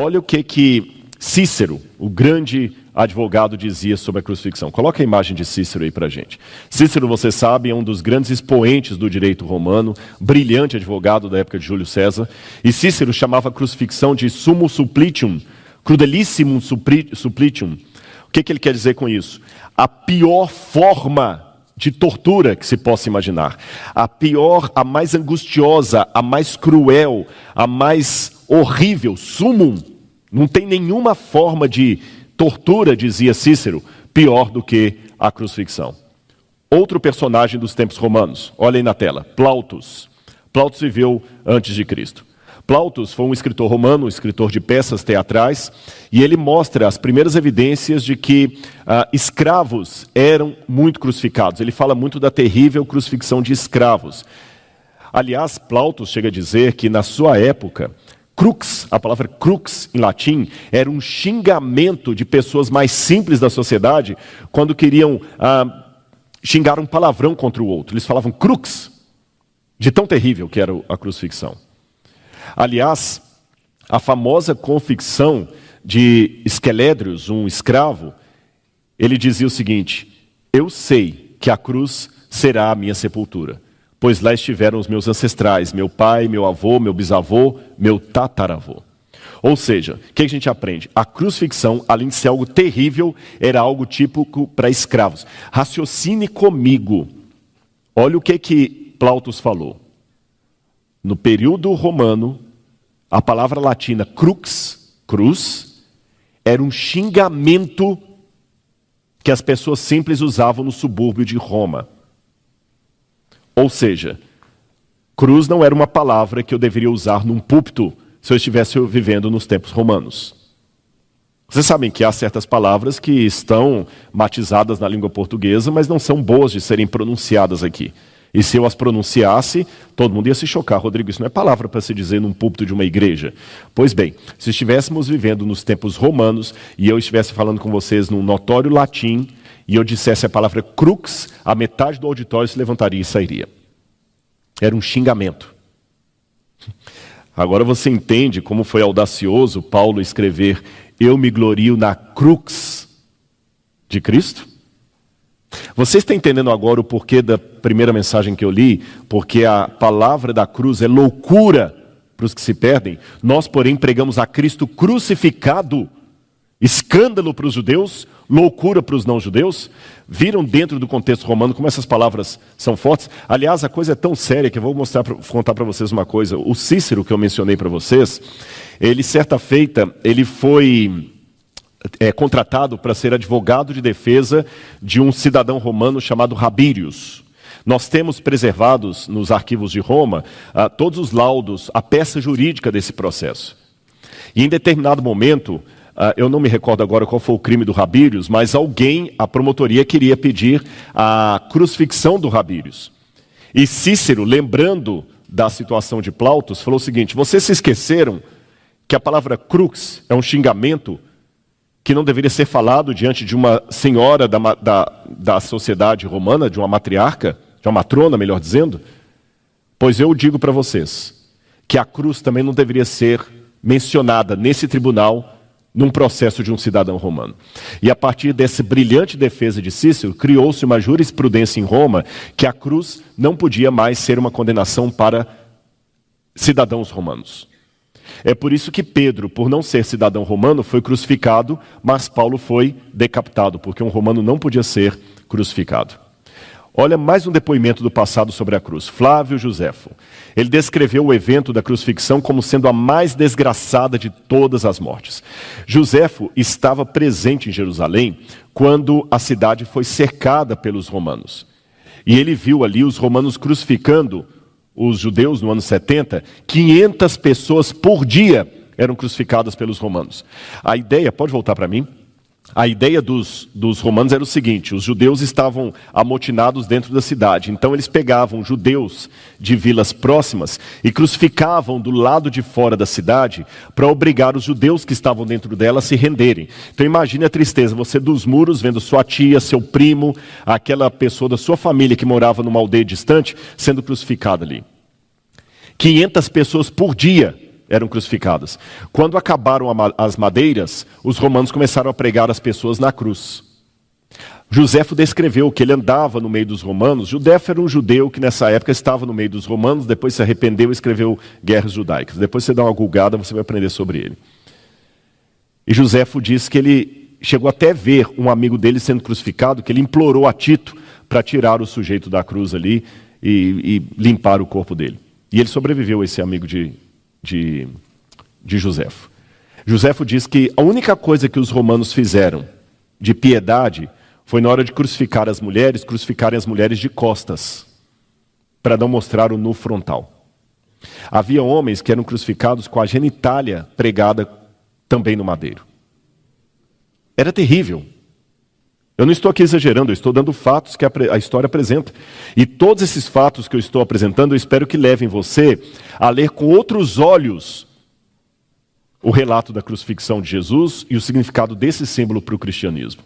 Olha o que Cícero, o grande advogado, dizia sobre a crucifixão. Coloca a imagem de Cícero aí pra gente. Cícero, você sabe, é um dos grandes expoentes do direito romano, brilhante advogado da época de Júlio César. E Cícero chamava a crucifixão de summum supplicium, crudelissimum supplicium. O que ele quer dizer com isso? A pior forma de tortura que se possa imaginar. A pior, a mais angustiosa, a mais cruel, a mais horrível, summum. Não tem nenhuma forma de tortura, dizia Cícero, pior do que a crucifixão. Outro personagem dos tempos romanos, olha aí na tela, Plautus. Plautus viveu antes de Cristo. Plautus foi um escritor romano, um escritor de peças teatrais, e ele mostra as primeiras evidências de que escravos eram muito crucificados. Ele fala muito da terrível crucifixão de escravos. Aliás, Plautus chega a dizer que na sua época, crux, a palavra crux em latim, era um xingamento de pessoas mais simples da sociedade quando queriam xingar um palavrão contra o outro. Eles falavam crux, de tão terrível que era a crucifixão. Aliás, a famosa confissão de Esquelédrios, um escravo, ele dizia o seguinte: eu sei que a cruz será a minha sepultura, pois lá estiveram os meus ancestrais, meu pai, meu avô, meu bisavô, meu tataravô. Ou seja, o que a gente aprende? A crucifixão, além de ser algo terrível, era algo típico para escravos. Raciocine comigo. Olha o que Plautus falou. No período romano, a palavra latina crux, cruz, era um xingamento que as pessoas simples usavam no subúrbio de Roma. Ou seja, cruz não era uma palavra que eu deveria usar num púlpito se eu estivesse vivendo nos tempos romanos. Vocês sabem que há certas palavras que estão matizadas na língua portuguesa, mas não são boas de serem pronunciadas aqui. E se eu as pronunciasse, todo mundo ia se chocar. Rodrigo, isso não é palavra para se dizer num púlpito de uma igreja. Pois bem, se estivéssemos vivendo nos tempos romanos e eu estivesse falando com vocês num notório latim e eu dissesse a palavra crux, a metade do auditório se levantaria e sairia. Era um xingamento. Agora você entende como foi audacioso Paulo escrever: eu me glorio na crux de Cristo? Você está entendendo agora o porquê da primeira mensagem que eu li? Porque a palavra da cruz é loucura para os que se perdem. Nós, porém, pregamos a Cristo crucificado, escândalo para os judeus, loucura para os não-judeus. Viram dentro do contexto romano como essas palavras são fortes? Aliás, a coisa é tão séria que eu vou contar para vocês uma coisa. O Cícero, que eu mencionei para vocês, ele, certa feita, ele foi contratado para ser advogado de defesa de um cidadão romano chamado Rabírius. Nós temos preservados nos arquivos de Roma todos os laudos, a peça jurídica desse processo. E em determinado momento, eu não me recordo agora qual foi o crime do Rabírius, mas a promotoria queria pedir a crucifixão do Rabírius. E Cícero, lembrando da situação de Plautus, falou o seguinte: vocês se esqueceram que a palavra crux é um xingamento que não deveria ser falado diante de uma senhora da sociedade romana, de uma matriarca, de uma matrona, melhor dizendo? Pois eu digo para vocês que a cruz também não deveria ser mencionada nesse tribunal, num processo de um cidadão romano. E a partir dessa brilhante defesa de Cícero, criou-se uma jurisprudência em Roma que a cruz não podia mais ser uma condenação para cidadãos romanos. É por isso que Pedro, por não ser cidadão romano, foi crucificado, mas Paulo foi decapitado, porque um romano não podia ser crucificado. Olha mais um depoimento do passado sobre a cruz. Flávio Joséfo. Ele descreveu o evento da crucifixão como sendo a mais desgraçada de todas as mortes. Joséfo estava presente em Jerusalém quando a cidade foi cercada pelos romanos. E ele viu ali os romanos crucificando os judeus no ano 70, 500 pessoas por dia eram crucificadas pelos romanos. A ideia, pode voltar para mim? A ideia dos romanos era o seguinte: os judeus estavam amotinados dentro da cidade, então eles pegavam judeus de vilas próximas e crucificavam do lado de fora da cidade para obrigar os judeus que estavam dentro dela a se renderem. Então imagine a tristeza, você dos muros vendo sua tia, seu primo, aquela pessoa da sua família que morava numa aldeia distante, sendo crucificada ali. 500 pessoas por dia eram crucificadas. Quando acabaram as madeiras, os romanos começaram a pregar as pessoas na cruz. Joséfo descreveu que ele andava no meio dos romanos. Joséfo era um judeu que nessa época estava no meio dos romanos, depois se arrependeu e escreveu Guerras Judaicas. Depois você dá uma googada, você vai aprender sobre ele. E Joséfo diz que ele chegou até ver um amigo dele sendo crucificado, que ele implorou a Tito para tirar o sujeito da cruz ali e limpar o corpo dele. E ele sobreviveu, esse amigo de Joséfo. Joséfo diz que a única coisa que os romanos fizeram de piedade foi na hora de crucificarem as mulheres de costas, para não mostrar o nu frontal. Havia homens que eram crucificados com a genitália pregada também no madeiro. Era terrível. Eu não estou aqui exagerando, eu estou dando fatos que a história apresenta. E todos esses fatos que eu estou apresentando, eu espero que levem você a ler com outros olhos o relato da crucifixão de Jesus e o significado desse símbolo para o cristianismo.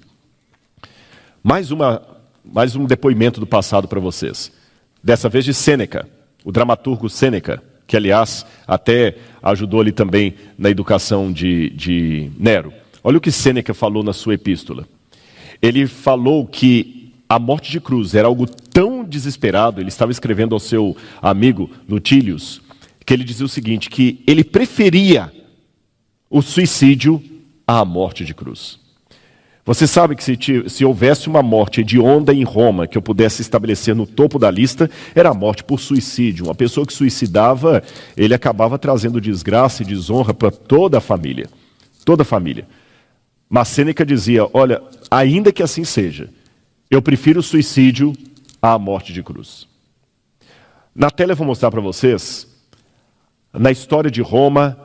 Mais um depoimento do passado para vocês. Dessa vez de Sêneca, o dramaturgo Sêneca, que aliás até ajudou ali também na educação de Nero. Olha o que Sêneca falou na sua epístola. Ele falou que a morte de cruz era algo tão desesperado, ele estava escrevendo ao seu amigo Lutílius, que ele dizia o seguinte, que ele preferia o suicídio à morte de cruz. Você sabe que se houvesse uma morte hedionda em Roma que eu pudesse estabelecer no topo da lista, era a morte por suicídio. Uma pessoa que suicidava, ele acabava trazendo desgraça e desonra para toda a família. Toda a família. Mas Sêneca dizia, olha, ainda que assim seja, eu prefiro o suicídio à morte de cruz. Na tela eu vou mostrar para vocês, na história de Roma,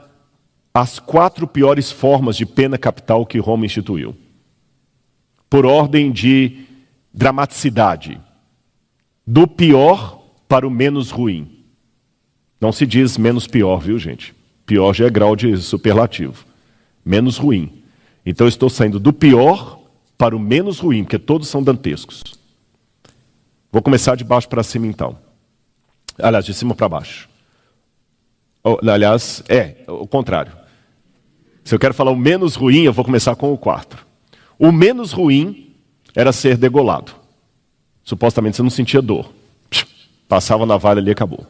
as 4 piores formas de pena capital que Roma instituiu. Por ordem de dramaticidade. Do pior para o menos ruim. Não se diz menos pior, viu, gente? Pior já é grau de superlativo. Menos ruim. Então eu estou saindo do pior para o menos ruim, porque todos são dantescos. Vou começar de baixo para cima então. Aliás, de cima para baixo. Aliás, o contrário. Se eu quero falar o menos ruim, eu vou começar com o 4. O menos ruim era ser degolado. Supostamente você não sentia dor. Passava na navalha ali e acabou.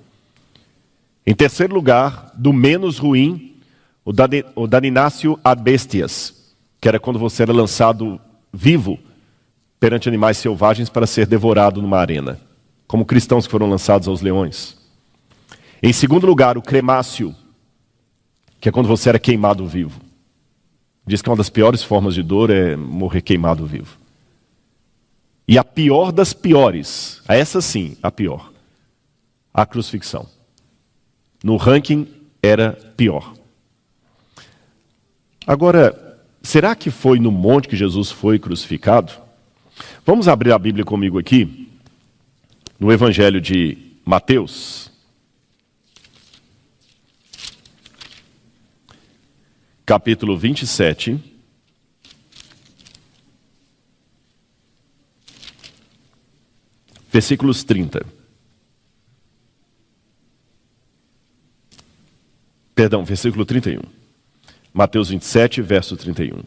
Em terceiro lugar, do menos ruim, o daninácio ad bestias, que era quando você era lançado vivo perante animais selvagens para ser devorado numa arena, como cristãos que foram lançados aos leões. Em segundo lugar, o cremácio, que é quando você era queimado vivo. Diz que uma das piores formas de dor é morrer queimado vivo. E a pior das piores, essa sim, a pior, a crucifixão. No ranking era pior. Agora, será que foi no monte que Jesus foi crucificado? Vamos abrir a Bíblia comigo aqui, no Evangelho de Mateus. Capítulo 27, versículos 30. Perdão, versículo 31. Mateus 27, verso 31.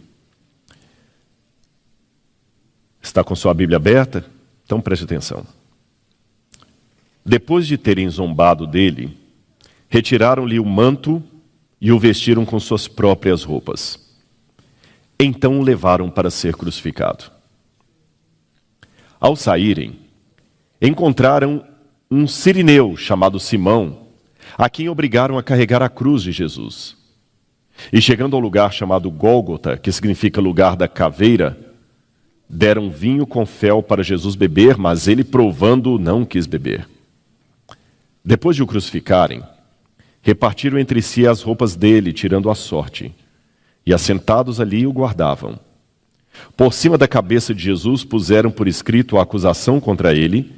Está com sua Bíblia aberta? Então preste atenção. Depois de terem zombado dele, retiraram-lhe o manto e o vestiram com suas próprias roupas. Então o levaram para ser crucificado. Ao saírem, encontraram um cirineu chamado Simão, a quem obrigaram a carregar a cruz de Jesus. E chegando ao lugar chamado Gólgota, que significa lugar da caveira, deram vinho com fel para Jesus beber, mas ele, provando, não quis beber. Depois de o crucificarem, repartiram entre si as roupas dele, tirando a sorte, e assentados ali o guardavam. Por cima da cabeça de Jesus puseram por escrito a acusação contra ele: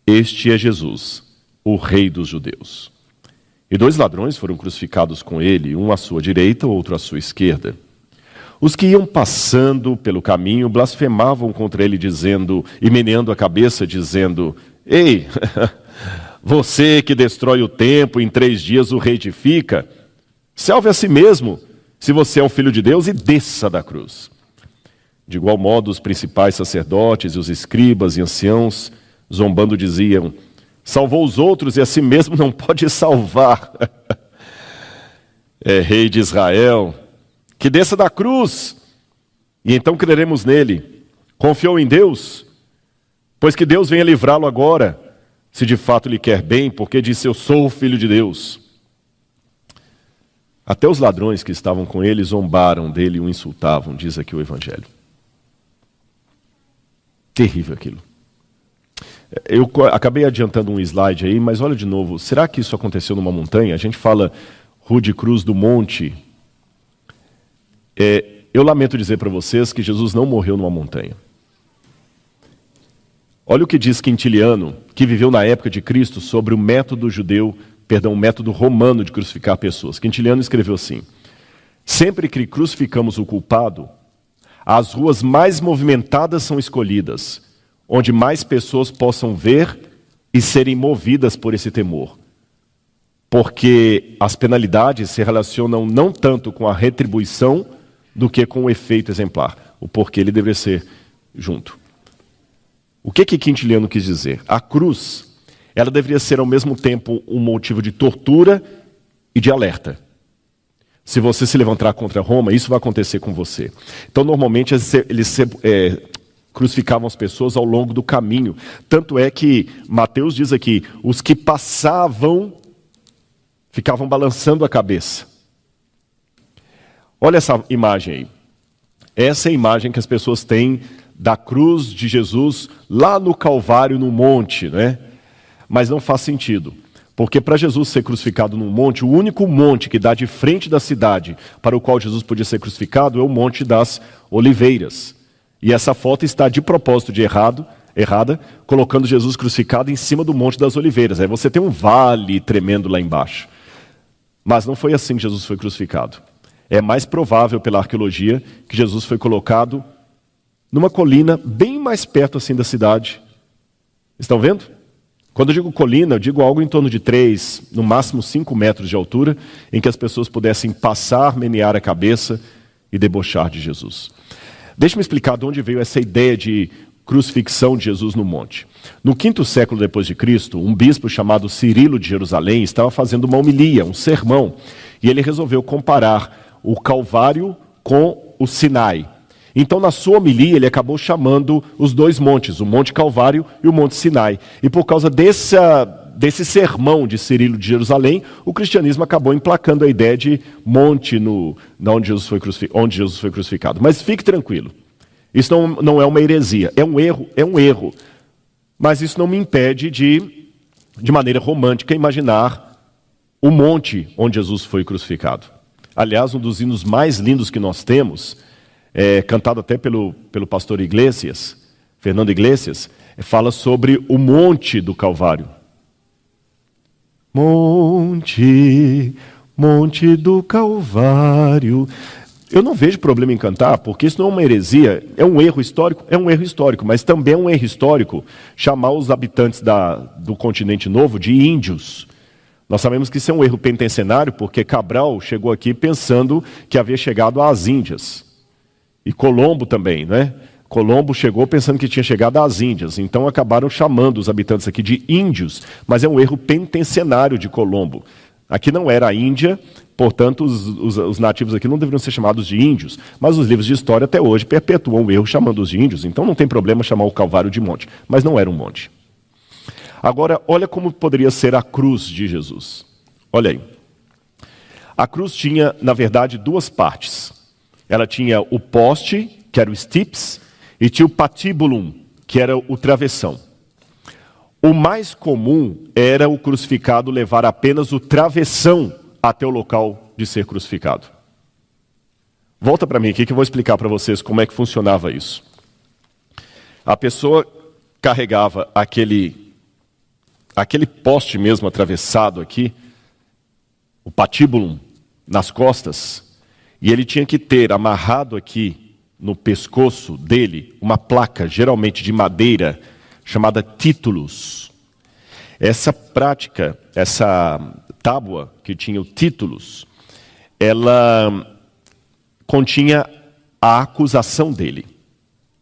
este é Jesus, o Rei dos Judeus. E 2 ladrões foram crucificados com ele, um à sua direita, outro à sua esquerda. Os que iam passando pelo caminho blasfemavam contra ele, dizendo, e meneando a cabeça, dizendo: ei, você que destrói o templo, em 3 dias o reedifica, Salve a si mesmo, se você é um filho de Deus, e desça da cruz. De igual modo, os principais sacerdotes e os escribas e anciãos, zombando, diziam: salvou os outros e a si mesmo não pode salvar. É rei de Israel, que desça da cruz, e então creremos nele. Confiou em Deus, pois que Deus venha livrá-lo agora, se de fato lhe quer bem, porque disse: eu sou o filho de Deus. Até os ladrões que estavam com ele zombaram dele e o insultavam, diz aqui o Evangelho. Terrível aquilo. Eu acabei adiantando um slide aí, mas olha de novo, será que isso aconteceu numa montanha? A gente fala Rua de Cruz do Monte. Eu lamento dizer para vocês que Jesus não morreu numa montanha. Olha o que diz Quintiliano, que viveu na época de Cristo, sobre o método o método romano de crucificar pessoas. Quintiliano escreveu assim: sempre que crucificamos o culpado, as ruas mais movimentadas são escolhidas, onde mais pessoas possam ver e serem movidas por esse temor. Porque as penalidades se relacionam não tanto com a retribuição do que com o efeito exemplar. O porquê ele deveria ser junto. O que Quintiliano quis dizer? A cruz, ela deveria ser ao mesmo tempo um motivo de tortura e de alerta. Se você se levantar contra Roma, isso vai acontecer com você. Então, normalmente, eles crucificavam as pessoas ao longo do caminho. Tanto é que Mateus diz aqui, os que passavam ficavam balançando a cabeça. Olha essa imagem aí. Essa é a imagem que as pessoas têm da cruz de Jesus lá no Calvário, no monte, né? Mas não faz sentido. Porque para Jesus ser crucificado num monte, o único monte que dá de frente da cidade para o qual Jesus podia ser crucificado é o Monte das Oliveiras. E essa foto está de propósito errada, colocando Jesus crucificado em cima do Monte das Oliveiras. Aí você tem um vale tremendo lá embaixo. Mas não foi assim que Jesus foi crucificado. É mais provável pela arqueologia que Jesus foi colocado numa colina bem mais perto assim da cidade. Estão vendo? Quando eu digo colina, eu digo algo em torno de 3, no máximo 5 metros de altura, em que as pessoas pudessem passar, menear a cabeça e debochar de Jesus. Deixa-me explicar de onde veio essa ideia de crucifixão de Jesus no monte. No 5º século depois de Cristo, um bispo chamado Cirilo de Jerusalém estava fazendo uma homilia, um sermão, e ele resolveu comparar o Calvário com o Sinai. Então, na sua homilia, ele acabou chamando os dois montes, o Monte Calvário e o Monte Sinai. E por causa desse sermão de Cirilo de Jerusalém, o cristianismo acabou emplacando a ideia de monte onde Jesus foi crucificado. Mas fique tranquilo, isso não é uma heresia, é um erro. Mas isso não me impede de maneira romântica, imaginar o monte onde Jesus foi crucificado. Aliás, um dos hinos mais lindos que nós temos, cantado até pelo pastor Iglesias, Fernando Iglesias, fala sobre o monte do Calvário. Monte do Calvário. Eu não vejo problema em cantar, porque isso não é uma heresia, é um erro histórico, mas também é um erro histórico chamar os habitantes do continente novo de índios. Nós sabemos que isso é um erro penitenciário, porque Cabral chegou aqui pensando que havia chegado às Índias. E Colombo também, né? Colombo chegou pensando que tinha chegado às Índias, então acabaram chamando os habitantes aqui de índios, mas é um erro penitenciário de Colombo. Aqui não era a Índia, portanto os nativos aqui não deveriam ser chamados de índios, mas os livros de história até hoje perpetuam o erro chamando-os de índios, então não tem problema chamar o Calvário de monte, mas não era um monte. Agora, olha como poderia ser a cruz de Jesus. Olha aí. A cruz tinha, na verdade, duas partes. Ela tinha o poste, que era o stips, e tinha o patibulum, que era o travessão. O mais comum era o crucificado levar apenas o travessão até o local de ser crucificado. Volta para mim aqui que eu vou explicar para vocês como é que funcionava isso. A pessoa carregava aquele poste mesmo atravessado aqui, o patibulum, nas costas, e ele tinha que ter amarrado aqui no pescoço dele uma placa, geralmente de madeira, chamada títulos. Essa prática, essa tábua que tinha o títulos, ela continha a acusação dele,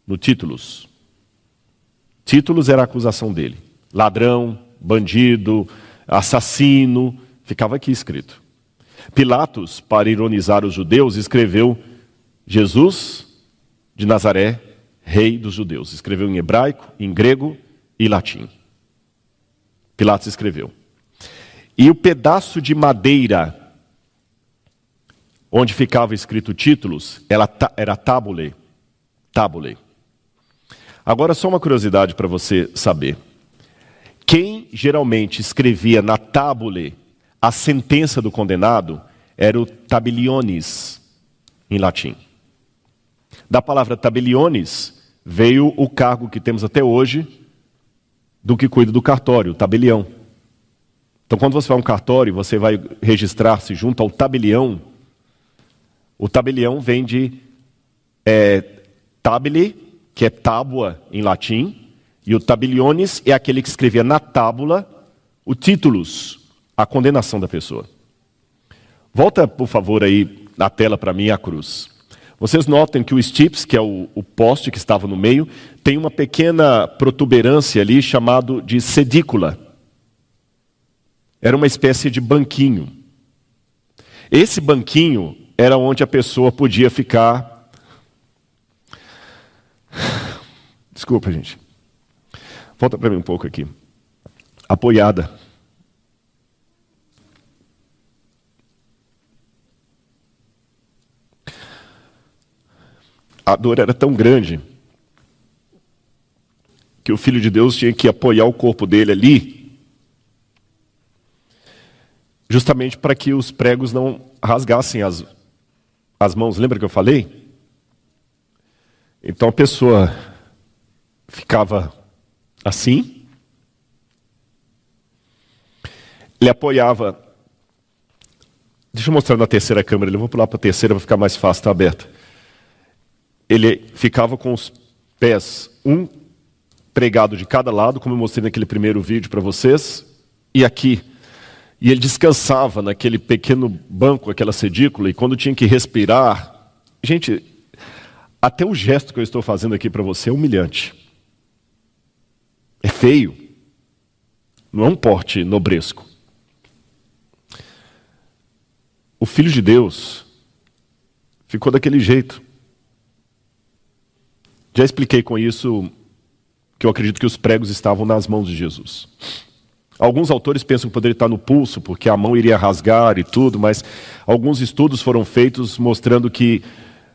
no títulos. Títulos era a acusação dele. Ladrão, bandido, assassino, ficava aqui escrito. Pilatos, para ironizar os judeus, escreveu Jesus de Nazaré, rei dos judeus. Escreveu em hebraico, em grego e latim. Pilatos escreveu. E o pedaço de madeira onde ficava escrito títulos era tábule. Tábule. Agora só uma curiosidade para você saber. Quem geralmente escrevia na tábule a sentença do condenado era o tabeliones, em latim. Da palavra tabeliones veio o cargo que temos até hoje do que cuida do cartório, o tabelião. Então, quando você vai a um cartório, você vai registrar-se junto ao tabelião. O tabelião vem de tabele, que é tábua em latim, e o tabeliones é aquele que escrevia na tábula o títulos, a condenação da pessoa. Volta, por favor, aí na tela para mim a cruz. Vocês notem que o stips, que é o poste que estava no meio, tem uma pequena protuberância ali chamado de sedícula. Era uma espécie de banquinho. Esse banquinho era onde a pessoa podia ficar... Desculpa, gente. Volta para mim um pouco aqui. Apoiada. A dor era tão grande que o Filho de Deus tinha que apoiar o corpo dele ali, justamente para que os pregos não rasgassem as mãos. Lembra que eu falei? Então a pessoa ficava assim, ele apoiava. Deixa eu mostrar na terceira câmera, eu vou pular para a terceira para ficar mais fácil, está aberta. Ele ficava com os pés, um pregado de cada lado, como eu mostrei naquele primeiro vídeo para vocês, e aqui. E ele descansava naquele pequeno banco, aquela sedícula, e quando tinha que respirar... Gente, até o gesto que eu estou fazendo aqui para você é humilhante. É feio. Não é um porte nobresco. O Filho de Deus ficou daquele jeito. Já expliquei com isso que eu acredito que os pregos estavam nas mãos de Jesus. Alguns autores pensam que poderia estar no pulso, porque a mão iria rasgar e tudo, mas alguns estudos foram feitos mostrando que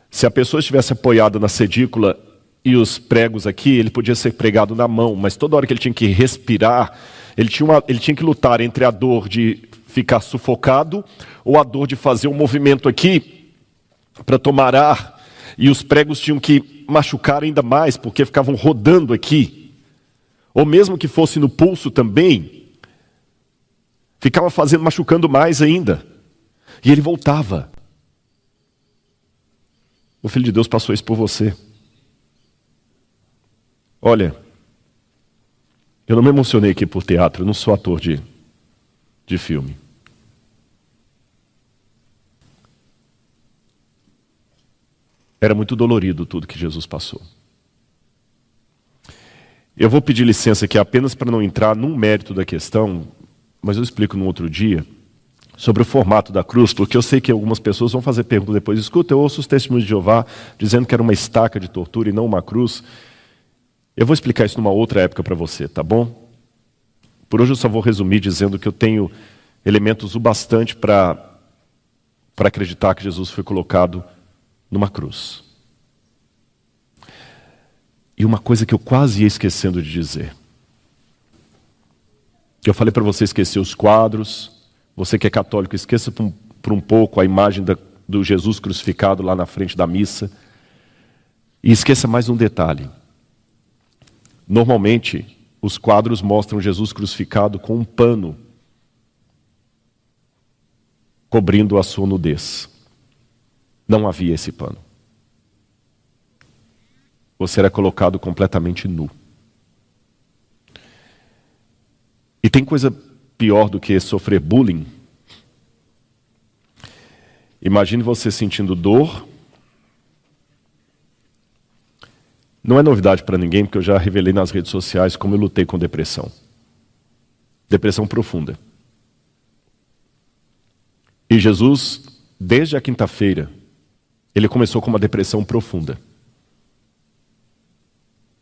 se a pessoa estivesse apoiada na sedícula e os pregos aqui, ele podia ser pregado na mão, mas toda hora que ele tinha que respirar, ele tinha que lutar entre a dor de ficar sufocado ou a dor de fazer um movimento aqui para tomar ar, e os pregos tinham que machucar ainda mais, porque ficavam rodando aqui, ou mesmo que fosse no pulso também, ficava machucando mais ainda. E ele voltava. O Filho de Deus passou isso por você. Olha, eu não me emocionei aqui por teatro, eu não sou ator de filme. Era muito dolorido tudo que Jesus passou. Eu vou pedir licença aqui apenas para não entrar num mérito da questão, mas eu explico num outro dia, sobre o formato da cruz, porque eu sei que algumas pessoas vão fazer pergunta depois. Escuta, eu ouço os testemunhos de Jeová dizendo que era uma estaca de tortura e não uma cruz. Eu vou explicar isso numa outra época para você, tá bom? Por hoje eu só vou resumir dizendo que eu tenho elementos o bastante para acreditar que Jesus foi colocado numa cruz. E uma coisa que eu quase ia esquecendo de dizer. Eu falei para você esquecer os quadros. Você que é católico, esqueça por um pouco a imagem do Jesus crucificado lá na frente da missa. E esqueça mais um detalhe. Normalmente, os quadros mostram Jesus crucificado com um pano cobrindo a sua nudez. Não havia esse pano. Você era colocado completamente nu. E tem coisa pior do que sofrer bullying? Imagine você sentindo dor. Não é novidade para ninguém, porque eu já revelei nas redes sociais como eu lutei com depressão. Depressão profunda. E Jesus, desde a quinta-feira, ele começou com uma depressão profunda.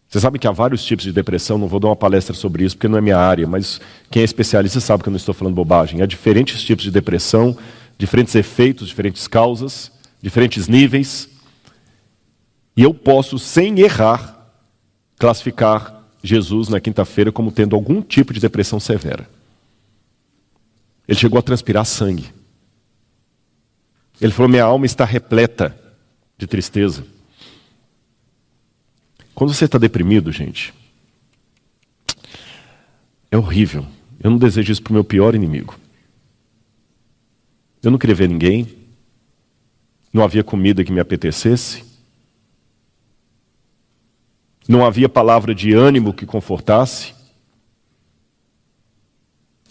Você sabe que há vários tipos de depressão, não vou dar uma palestra sobre isso porque não é minha área, mas quem é especialista sabe que eu não estou falando bobagem. Há diferentes tipos de depressão, diferentes efeitos, diferentes causas, diferentes níveis. E eu posso, sem errar, classificar Jesus na quinta-feira como tendo algum tipo de depressão severa. Ele chegou a transpirar sangue. Ele falou, minha alma está repleta de tristeza. Quando você está deprimido, gente, é horrível. Eu não desejo isso para o meu pior inimigo. Eu não queria ver ninguém. Não havia comida que me apetecesse. Não havia palavra de ânimo que confortasse.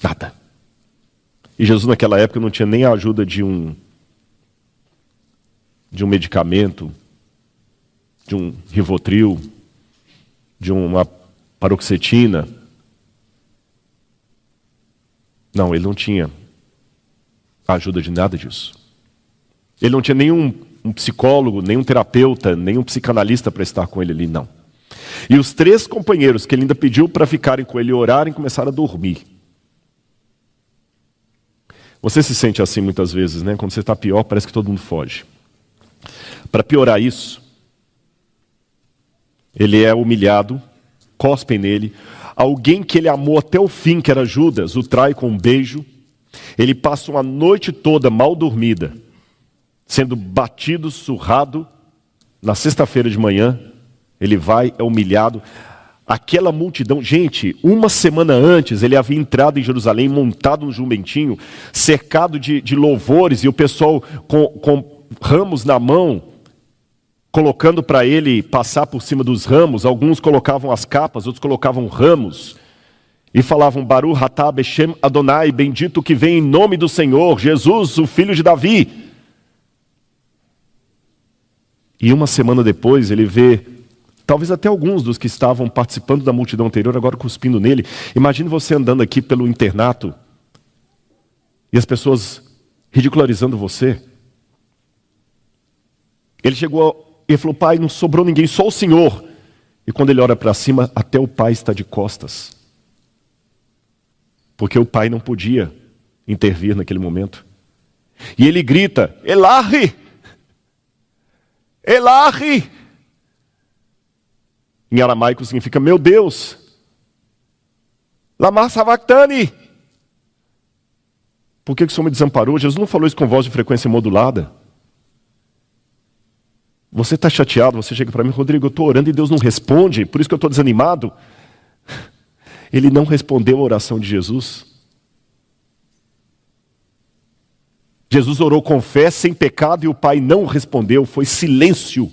Nada. E Jesus naquela época não tinha nem a ajuda de um medicamento, de um Rivotril, de uma paroxetina. Não, ele não tinha a ajuda de nada disso. Ele não tinha nenhum psicólogo, nenhum terapeuta, nenhum psicanalista para estar com ele ali, não. E os 3 companheiros que ele ainda pediu para ficarem com ele e orarem, começaram a dormir. Você se sente assim muitas vezes, né? Quando você está pior, parece que todo mundo foge. Para piorar isso, ele é humilhado, cospem nele. Alguém que ele amou até o fim, que era Judas, o trai com um beijo. Ele passa uma noite toda mal dormida, sendo batido, surrado. Na sexta-feira de manhã, ele vai, é humilhado. Aquela multidão, gente, uma semana antes, ele havia entrado em Jerusalém, montado no jumentinho, cercado de louvores, e o pessoal com ramos na mão, colocando para ele passar por cima dos ramos. Alguns colocavam as capas, outros colocavam ramos, e falavam, Baruch atah beshem Adonai, bendito que vem em nome do Senhor, Jesus, o filho de Davi. E uma semana depois ele vê, talvez até alguns dos que estavam participando da multidão anterior, agora cuspindo nele. Imagine você andando aqui pelo internato, e as pessoas ridicularizando você. Ele chegou e falou, pai, não sobrou ninguém, só o Senhor. E quando ele olha para cima, até o pai está de costas. Porque o pai não podia intervir naquele momento. E ele grita, Elahi! Elahi! Em aramaico significa, meu Deus! Lama sabachthani! Por que o Senhor me desamparou? Jesus não falou isso com voz de frequência modulada. Você está chateado, você chega para mim, Rodrigo, eu estou orando e Deus não responde, por isso que eu estou desanimado. Ele não respondeu a oração de Jesus. Jesus orou com fé, sem pecado, e o Pai não respondeu, foi silêncio.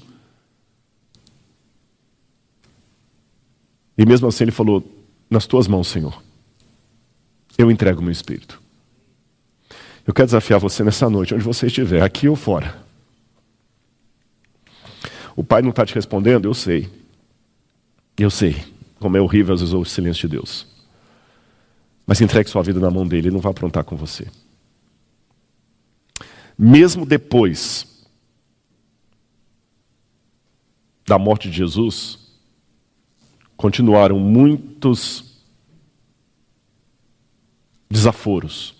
E mesmo assim ele falou, nas tuas mãos, Senhor, eu entrego o meu espírito. Eu quero desafiar você nessa noite, onde você estiver, aqui ou fora. O Pai não está te respondendo? Eu sei. Eu sei. Como é horrível às vezes o silêncio de Deus. Mas entregue sua vida na mão dele, ele não vai aprontar com você. Mesmo depois da morte de Jesus, continuaram muitos desaforos.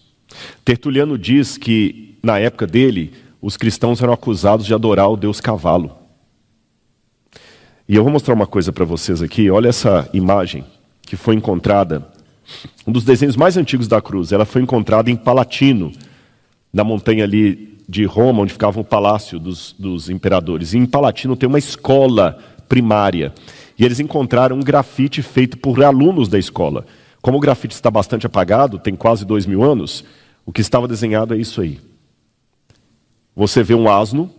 Tertuliano diz que, na época dele, os cristãos eram acusados de adorar o Deus cavalo. E eu vou mostrar uma coisa para vocês aqui. Olha essa imagem que foi encontrada, um dos desenhos mais antigos da cruz. Ela foi encontrada em Palatino, na montanha ali de Roma, onde ficava o palácio dos imperadores. E em Palatino tem uma escola primária. E eles encontraram um grafite feito por alunos da escola. Como o grafite está bastante apagado, tem quase 2000 anos, o que estava desenhado é isso aí. Você vê um asno,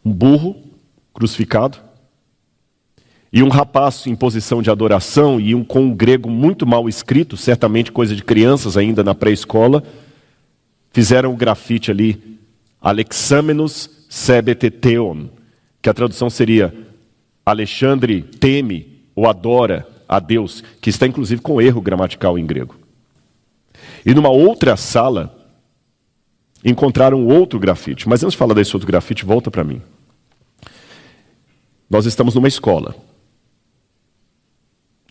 um burro crucificado, e um rapaz em posição de adoração, e com um grego muito mal escrito, certamente coisa de crianças ainda na pré-escola, fizeram o grafite ali Alexamenos sebeteteon, que a tradução seria Alexandre teme ou adora a Deus, que está inclusive com erro gramatical em grego. E numa outra sala, encontraram outro grafite. Mas antes de falar desse outro grafite, volta para mim. Nós estamos numa escola.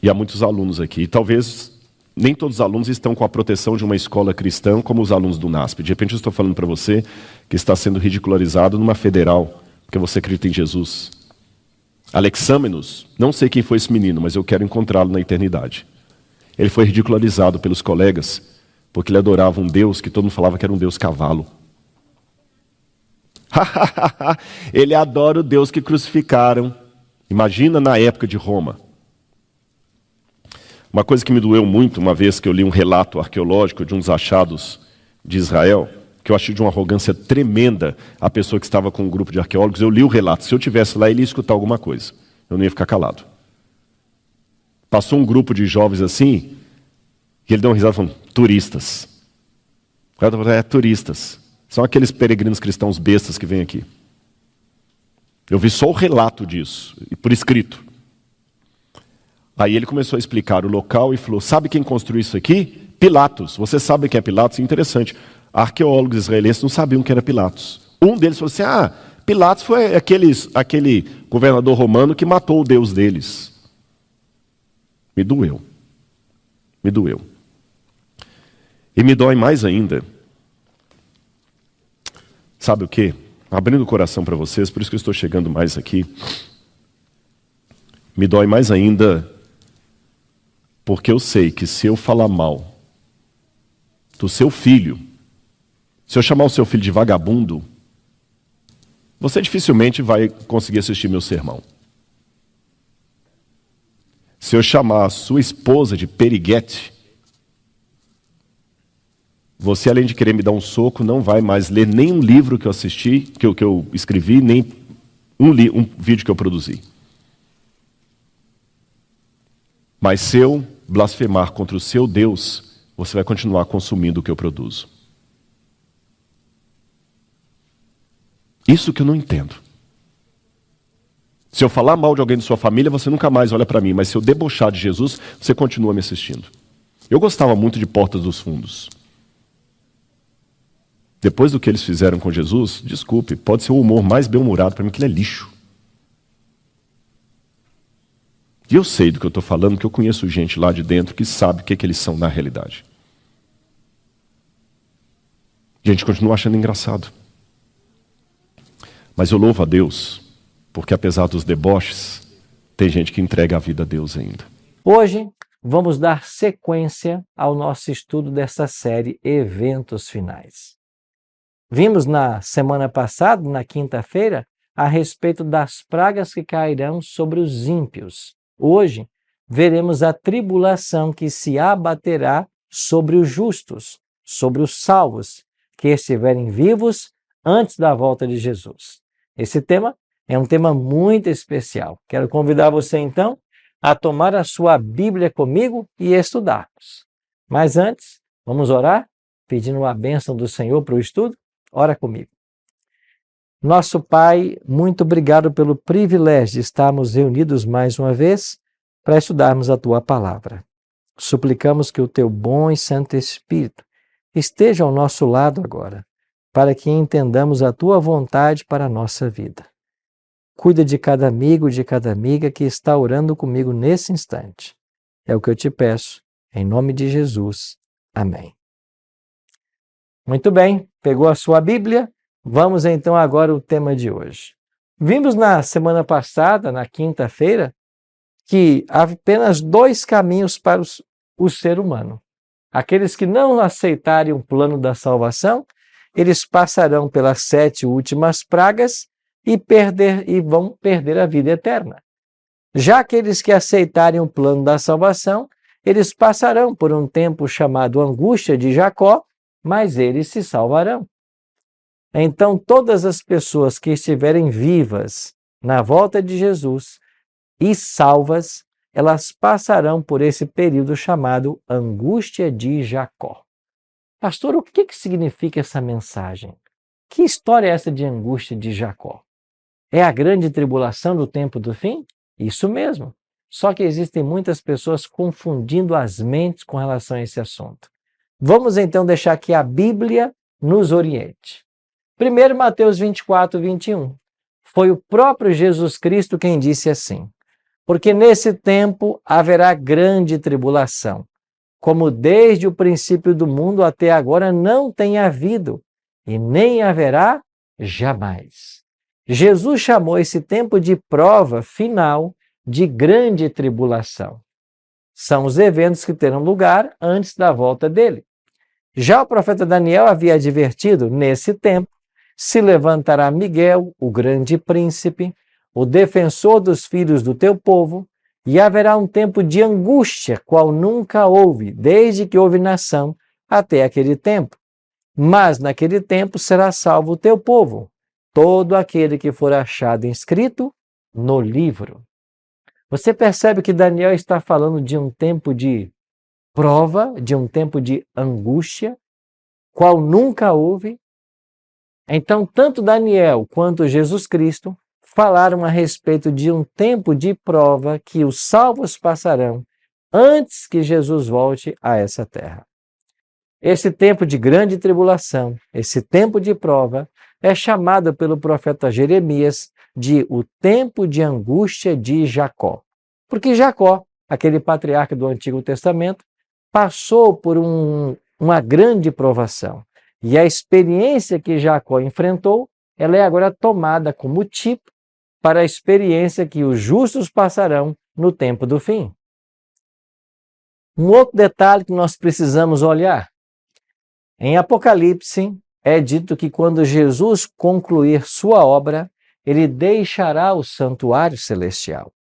E há muitos alunos aqui. E talvez nem todos os alunos estão com a proteção de uma escola cristã, como os alunos do NASP. De repente eu estou falando para você que está sendo ridicularizado numa federal, porque você acredita em Jesus. Alexamenos, não sei quem foi esse menino, mas eu quero encontrá-lo na eternidade. Ele foi ridicularizado pelos colegas, porque ele adorava um Deus que todo mundo falava que era um Deus cavalo. Ele adora o Deus que crucificaram. Imagina na época de Roma. Uma coisa que me doeu muito, uma vez que eu li um relato arqueológico de uns achados de Israel, que eu achei de uma arrogância tremenda a pessoa que estava com um grupo de arqueólogos. Eu li o relato. Se eu estivesse lá, ele ia escutar alguma coisa. Eu não ia ficar calado. Passou um grupo de jovens assim, e ele deu uma risada falando, turistas. O cara falou, turistas. São aqueles peregrinos cristãos bestas que vêm aqui. Eu vi só o relato disso, por escrito. Aí ele começou a explicar o local e falou, sabe quem construiu isso aqui? Pilatos. Você sabe quem é Pilatos? Interessante. Arqueólogos israelenses não sabiam quem era Pilatos. Um deles falou assim, Pilatos foi aquele governador romano que matou o Deus deles. Me doeu. Me doeu. E me dói mais ainda. Sabe o quê? Abrindo o coração para vocês, por isso que eu estou chegando mais aqui. Me dói mais ainda, porque eu sei que se eu falar mal do seu filho, se eu chamar o seu filho de vagabundo, você dificilmente vai conseguir assistir meu sermão. Se eu chamar a sua esposa de periguete, você, além de querer me dar um soco, não vai mais ler nem um livro que eu assisti, que eu escrevi, nem um vídeo que eu produzi. Mas se eu blasfemar contra o seu Deus, você vai continuar consumindo o que eu produzo. Isso que eu não entendo. Se eu falar mal de alguém de sua família, você nunca mais olha para mim. Mas se eu debochar de Jesus, você continua me assistindo. Eu gostava muito de Portas dos Fundos. Depois do que eles fizeram com Jesus, desculpe, pode ser o humor mais bem-humorado para mim, que ele é lixo. E eu sei do que eu estou falando, porque eu conheço gente lá de dentro que sabe o que eles são na realidade. E a gente continua achando engraçado. Mas eu louvo a Deus, porque apesar dos deboches, tem gente que entrega a vida a Deus ainda. Hoje vamos dar sequência ao nosso estudo dessa série Eventos Finais. Vimos na semana passada, na quinta-feira, a respeito das pragas que cairão sobre os ímpios. Hoje veremos a tribulação que se abaterá sobre os justos, sobre os salvos, que estiverem vivos antes da volta de Jesus. Esse tema é um tema muito especial. Quero convidar você, então, a tomar a sua Bíblia comigo e estudarmos. Mas antes, vamos orar, pedindo a bênção do Senhor para o estudo? Ora comigo. Nosso Pai, muito obrigado pelo privilégio de estarmos reunidos mais uma vez para estudarmos a Tua Palavra. Suplicamos que o Teu bom e santo Espírito esteja ao nosso lado agora, para que entendamos a Tua vontade para a nossa vida. Cuida de cada amigo, de cada amiga que está orando comigo nesse instante. É o que eu te peço, em nome de Jesus. Amém. Muito bem, pegou a sua Bíblia? Vamos então agora ao tema de hoje. Vimos na semana passada, na quinta-feira, que há apenas dois caminhos para o ser humano. Aqueles que não aceitarem o plano da salvação, eles passarão pelas 7 últimas pragas e vão perder a vida eterna. Já aqueles que aceitarem o plano da salvação, eles passarão por um tempo chamado angústia de Jacó, mas eles se salvarão. Então, todas as pessoas que estiverem vivas na volta de Jesus e salvas, elas passarão por esse período chamado angústia de Jacó. Pastor, o que significa essa mensagem? Que história é essa de angústia de Jacó? É a grande tribulação do tempo do fim? Isso mesmo. Só que existem muitas pessoas confundindo as mentes com relação a esse assunto. Vamos então deixar que a Bíblia nos oriente. Primeiro, Mateus 24, 21. Foi o próprio Jesus Cristo quem disse assim: porque nesse tempo haverá grande tribulação, como desde o princípio do mundo até agora não tem havido, e nem haverá jamais. Jesus chamou esse tempo de prova final de grande tribulação. São os eventos que terão lugar antes da volta dele. Já o profeta Daniel havia advertido: nesse tempo se levantará Miguel, o grande príncipe, o defensor dos filhos do teu povo, e haverá um tempo de angústia, qual nunca houve, desde que houve nação até aquele tempo. Mas naquele tempo será salvo o teu povo, todo aquele que for achado inscrito no livro. Você percebe que Daniel está falando de um tempo de prova, de um tempo de angústia, qual nunca houve. Então, tanto Daniel quanto Jesus Cristo falaram a respeito de um tempo de prova que os salvos passarão antes que Jesus volte a essa terra. Esse tempo de grande tribulação, esse tempo de prova, é chamado pelo profeta Jeremias de o tempo de angústia de Jacó. Porque Jacó, aquele patriarca do Antigo Testamento, passou por uma grande provação. E a experiência que Jacó enfrentou, ela é agora tomada como tipo para a experiência que os justos passarão no tempo do fim. Um outro detalhe que nós precisamos olhar. Em Apocalipse, é dito que quando Jesus concluir sua obra, ele deixará o santuário celestial.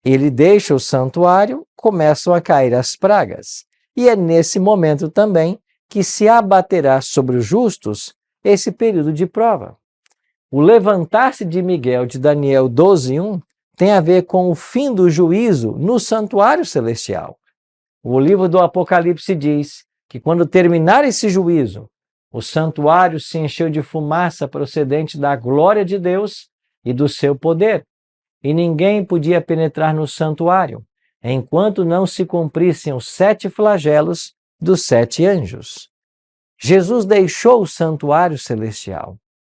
Ele deixa o santuário, começam a cair as pragas. E é nesse momento também que se abaterá sobre os justos esse período de prova. O levantar-se de Miguel, de Daniel 12:1, tem a ver com o fim do juízo no santuário celestial. O livro do Apocalipse diz que quando terminar esse juízo, o santuário se encheu de fumaça procedente da glória de Deus e do seu poder, e ninguém podia penetrar no santuário, enquanto não se cumprissem os 7 flagelos dos 7 anjos. Jesus deixou o santuário celestial.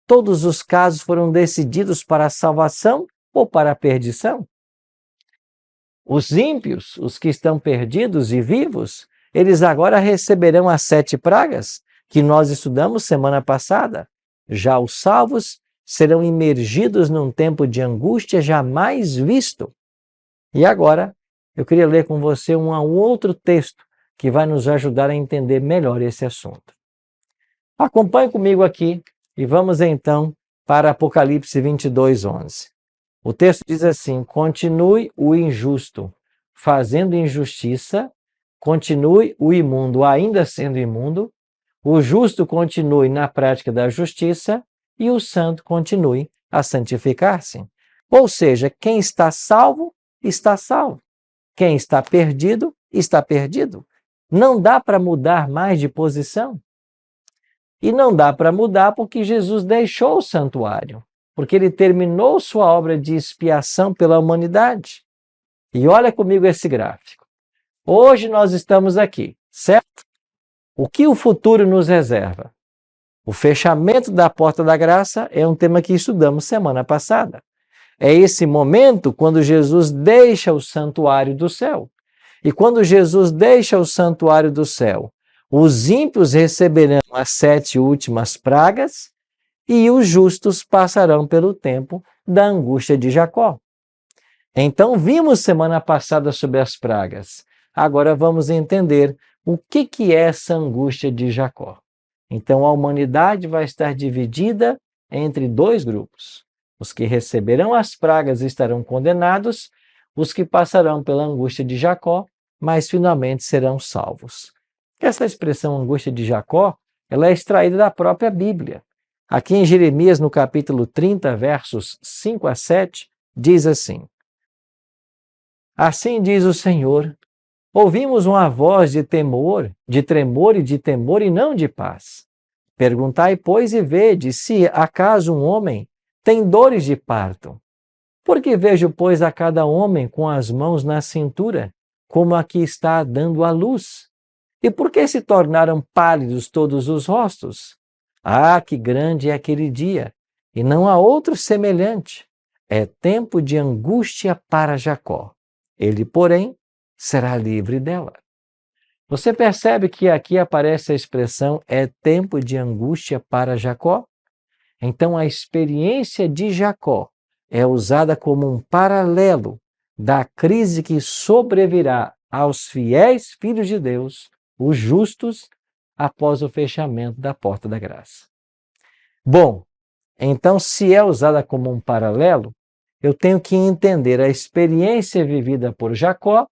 Todos os casos foram decididos para a salvação ou para a perdição. Os ímpios, os que estão perdidos e vivos, eles agora receberão as 7 pragas que nós estudamos semana passada. Já os salvos serão imergidos num tempo de angústia jamais visto. E agora, eu queria ler com você um outro texto que vai nos ajudar a entender melhor esse assunto. Acompanhe comigo aqui e vamos então para Apocalipse 22:11. O texto diz assim: continue o injusto fazendo injustiça, continue o imundo ainda sendo imundo, o justo continue na prática da justiça e o santo continue a santificar-se. Ou seja, quem está salvo, está salvo. Quem está perdido, está perdido. Não dá para mudar mais de posição. E não dá para mudar porque Jesus deixou o santuário, porque ele terminou sua obra de expiação pela humanidade. E olha comigo esse gráfico. Hoje nós estamos aqui, certo? O que o futuro nos reserva? O fechamento da porta da graça é um tema que estudamos semana passada. É esse momento quando Jesus deixa o santuário do céu. E quando Jesus deixa o santuário do céu, os ímpios receberão as 7 últimas pragas e os justos passarão pelo tempo da angústia de Jacó. Então, vimos semana passada sobre as pragas. Agora vamos entender o que é essa angústia de Jacó. Então, a humanidade vai estar dividida entre 2 grupos. Os que receberão as pragas estarão condenados, os que passarão pela angústia de Jacó, mas finalmente serão salvos. Essa expressão angústia de Jacó, ela é extraída da própria Bíblia. Aqui em Jeremias, no capítulo 30, versos 5 a 7, diz assim: assim diz o Senhor, ouvimos uma voz de tremor e de temor e não de paz. Perguntai, pois, e vede se acaso um homem tem dores de parto. Porque vejo, pois, a cada homem com as mãos na cintura, como a que está dando à luz. E por que se tornaram pálidos todos os rostos? Ah, que grande é aquele dia, e não há outro semelhante. É tempo de angústia para Jacó. Ele, porém, será livre dela. Você percebe que aqui aparece a expressão é tempo de angústia para Jacó? Então, a experiência de Jacó é usada como um paralelo da crise que sobrevirá aos fiéis filhos de Deus, os justos, após o fechamento da porta da graça. Bom, então, se é usada como um paralelo, eu tenho que entender a experiência vivida por Jacó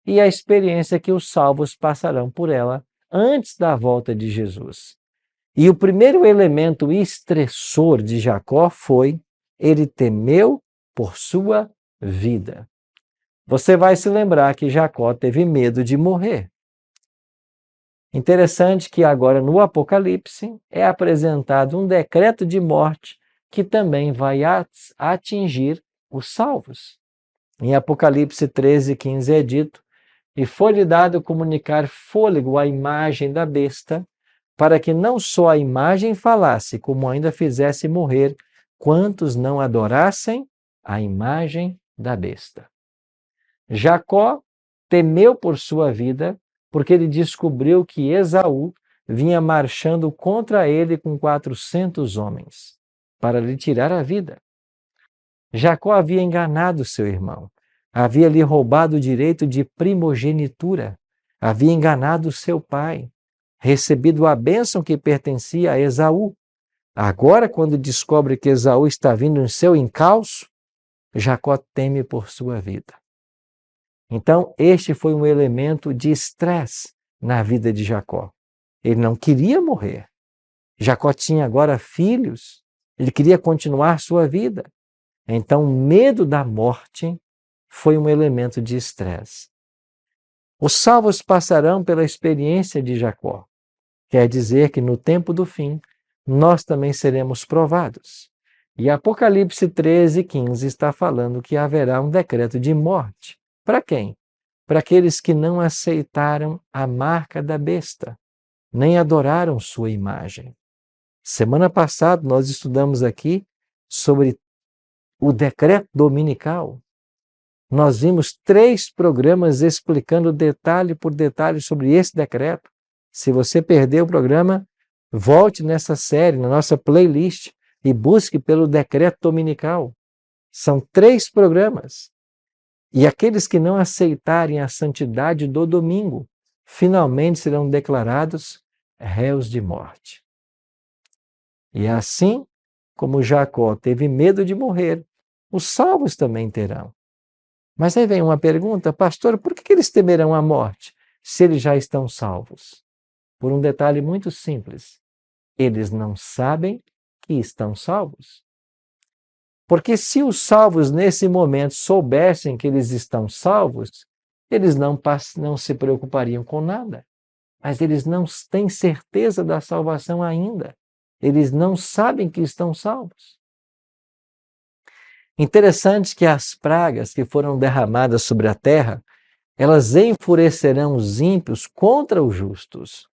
e a experiência que os salvos passarão por ela antes da volta de Jesus. E o primeiro elemento estressor de Jacó foi ele temeu por sua vida. Você vai se lembrar que Jacó teve medo de morrer. Interessante que agora no Apocalipse é apresentado um decreto de morte que também vai atingir os salvos. Em Apocalipse 13:15 é dito: e foi-lhe dado comunicar fôlego à imagem da besta, para que não só a imagem falasse, como ainda fizesse morrer quantos não adorassem a imagem da besta. Jacó temeu por sua vida, porque ele descobriu que Esaú vinha marchando contra ele com 400 homens, para lhe tirar a vida. Jacó havia enganado seu irmão, havia lhe roubado o direito de primogenitura, havia enganado seu pai, recebido a bênção que pertencia a Esaú. Agora, quando descobre que Esaú está vindo em seu encalço, Jacó teme por sua vida. Então, este foi um elemento de estresse na vida de Jacó. Ele não queria morrer. Jacó tinha agora filhos, ele queria continuar sua vida. Então, o medo da morte foi um elemento de estresse. Os salvos passarão pela experiência de Jacó. Quer dizer que no tempo do fim, nós também seremos provados. E Apocalipse 13:15 está falando que haverá um decreto de morte. Para quem? Para aqueles que não aceitaram a marca da besta, nem adoraram sua imagem. Semana passada nós estudamos aqui sobre o decreto dominical. Nós vimos 3 programas explicando detalhe por detalhe sobre esse decreto. Se você perdeu o programa, volte nessa série, na nossa playlist, e busque pelo decreto dominical. São 3 programas. E aqueles que não aceitarem a santidade do domingo, finalmente serão declarados réus de morte. E assim como Jacó teve medo de morrer, os salvos também terão. Mas aí vem uma pergunta, pastor, por que eles temerão a morte se eles já estão salvos? Por um detalhe muito simples, eles não sabem que estão salvos. Porque se os salvos nesse momento soubessem que eles estão salvos, eles não se preocupariam com nada. Mas eles não têm certeza da salvação ainda. Eles não sabem que estão salvos. Interessante que as pragas que foram derramadas sobre a terra, elas enfurecerão os ímpios contra os justos,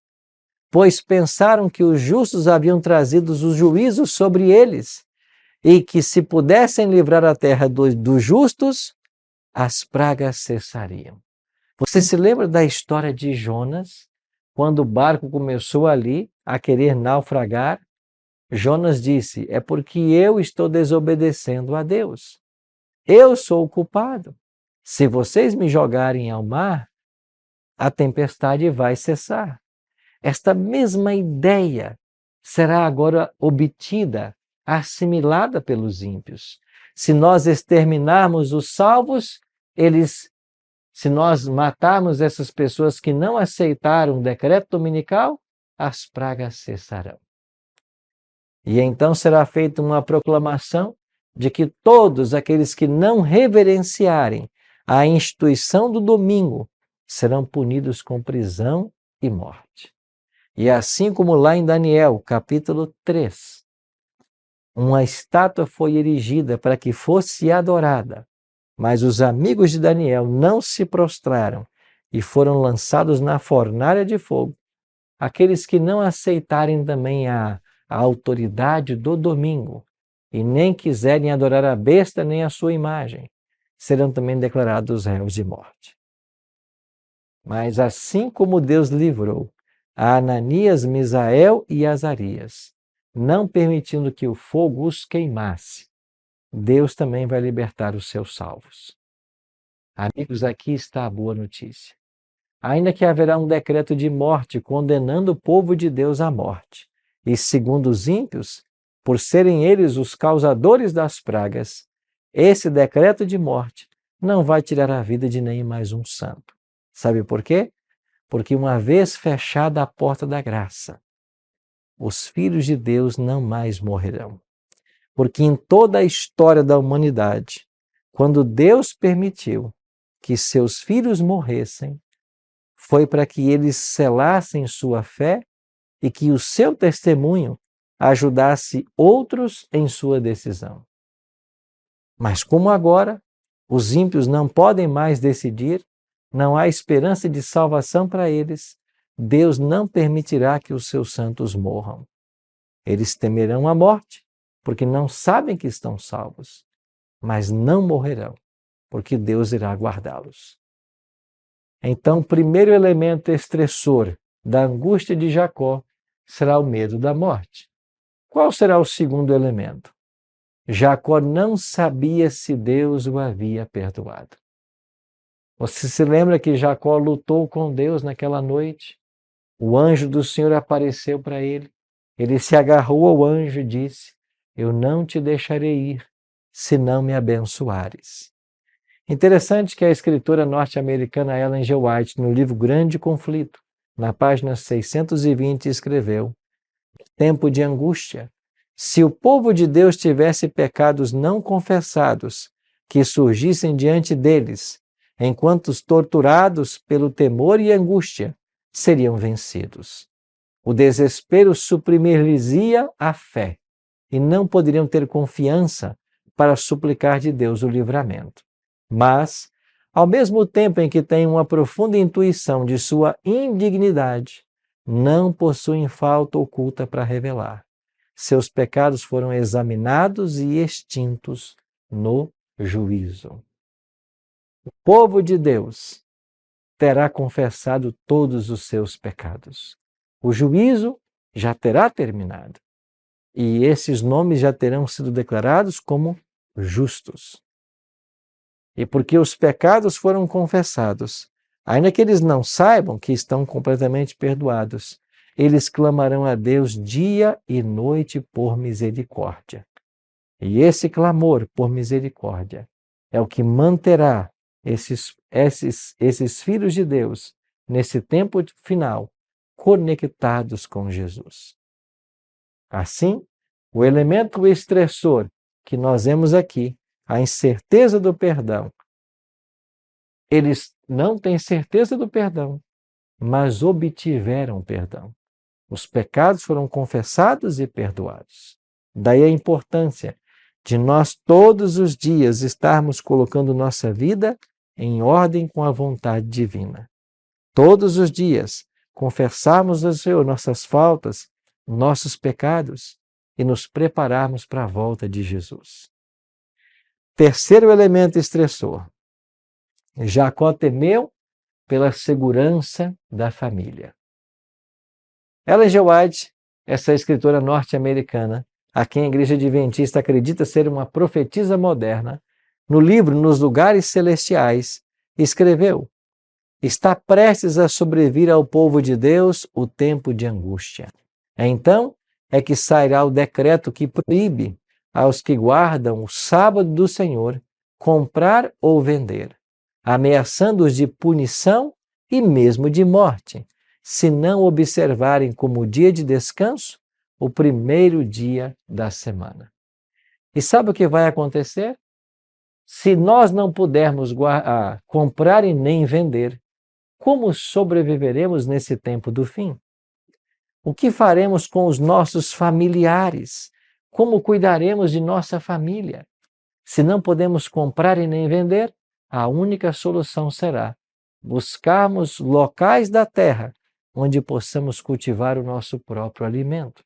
pois pensaram que os justos haviam trazido os juízos sobre eles, e que se pudessem livrar a terra dos justos, as pragas cessariam. Você se lembra da história de Jonas? Quando o barco começou ali a querer naufragar, Jonas disse, é porque eu estou desobedecendo a Deus. Eu sou o culpado. Se vocês me jogarem ao mar, a tempestade vai cessar. Esta mesma ideia será agora obtida, assimilada pelos ímpios. Se nós exterminarmos os salvos, se nós matarmos essas pessoas que não aceitaram o decreto dominical, as pragas cessarão. E então será feita uma proclamação de que todos aqueles que não reverenciarem a instituição do domingo serão punidos com prisão e morte. E assim como lá em Daniel, capítulo 3, uma estátua foi erigida para que fosse adorada, mas os amigos de Daniel não se prostraram e foram lançados na fornalha de fogo. Aqueles que não aceitarem também a autoridade do domingo e nem quiserem adorar a besta nem a sua imagem, serão também declarados réus de morte. Mas assim como Deus livrou a Ananias, Misael e Azarias, não permitindo que o fogo os queimasse, Deus também vai libertar os seus salvos. Amigos, aqui está a boa notícia. Ainda que haverá um decreto de morte condenando o povo de Deus à morte, e segundo os ímpios, por serem eles os causadores das pragas, esse decreto de morte não vai tirar a vida de nem mais um santo. Sabe por quê? Porque uma vez fechada a porta da graça, os filhos de Deus não mais morrerão. Porque em toda a história da humanidade, quando Deus permitiu que seus filhos morressem, foi para que eles selassem sua fé e que o seu testemunho ajudasse outros em sua decisão. Mas como agora os ímpios não podem mais decidir, não há esperança de salvação para eles, Deus não permitirá que os seus santos morram. Eles temerão a morte, porque não sabem que estão salvos, mas não morrerão, porque Deus irá guardá-los. Então, o primeiro elemento estressor da angústia de Jacó será o medo da morte. Qual será o segundo elemento? Jacó não sabia se Deus o havia perdoado. Você se lembra que Jacó lutou com Deus naquela noite? O anjo do Senhor apareceu para ele. Ele se agarrou ao anjo e disse: eu não te deixarei ir, se não me abençoares. Interessante que a escritora norte-americana Ellen G. White, no livro Grande Conflito, na página 620, escreveu: tempo de angústia. Se o povo de Deus tivesse pecados não confessados que surgissem diante deles, enquanto os torturados pelo temor e angústia seriam vencidos. O desespero suprimir-lhes-ia a fé, e não poderiam ter confiança para suplicar de Deus o livramento. Mas, ao mesmo tempo em que têm uma profunda intuição de sua indignidade, não possuem falta oculta para revelar. Seus pecados foram examinados e extintos no juízo. O povo de Deus terá confessado todos os seus pecados. O juízo já terá terminado. E esses nomes já terão sido declarados como justos. E porque os pecados foram confessados, ainda que eles não saibam que estão completamente perdoados, eles clamarão a Deus dia e noite por misericórdia. E esse clamor por misericórdia é o que manterá esses filhos de Deus, nesse tempo final, conectados com Jesus. Assim, o elemento estressor que nós vemos aqui, a incerteza do perdão, eles não têm certeza do perdão, mas obtiveram perdão. Os pecados foram confessados e perdoados. Daí a importância de nós todos os dias estarmos colocando nossa vida em ordem com a vontade divina. Todos os dias confessarmos ao Senhor nossas faltas, nossos pecados e nos prepararmos para a volta de Jesus. Terceiro elemento estressor. Jacó temeu pela segurança da família. Ellen G. White, essa escritora norte-americana, a quem a Igreja Adventista acredita ser uma profetisa moderna, no livro Nos Lugares Celestiais, escreveu: está prestes a sobrevir ao povo de Deus o tempo de angústia. Então é que sairá o decreto que proíbe aos que guardam o sábado do Senhor comprar ou vender, ameaçando-os de punição e mesmo de morte, se não observarem como dia de descanso o primeiro dia da semana. E sabe o que vai acontecer? Se nós não pudermos comprar e nem vender, como sobreviveremos nesse tempo do fim? O que faremos com os nossos familiares? Como cuidaremos de nossa família? Se não podemos comprar e nem vender, a única solução será buscarmos locais da terra onde possamos cultivar o nosso próprio alimento.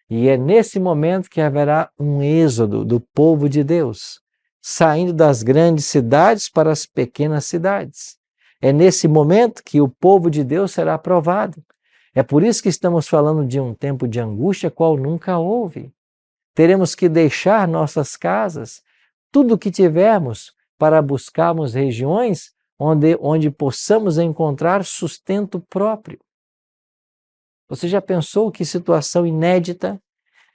E é nesse momento que haverá um êxodo do povo de Deus, saindo das grandes cidades para as pequenas cidades. É nesse momento que o povo de Deus será provado. É por isso que estamos falando de um tempo de angústia qual nunca houve. Teremos que deixar nossas casas, tudo o que tivermos, para buscarmos regiões onde possamos encontrar sustento próprio. Você já pensou que situação inédita?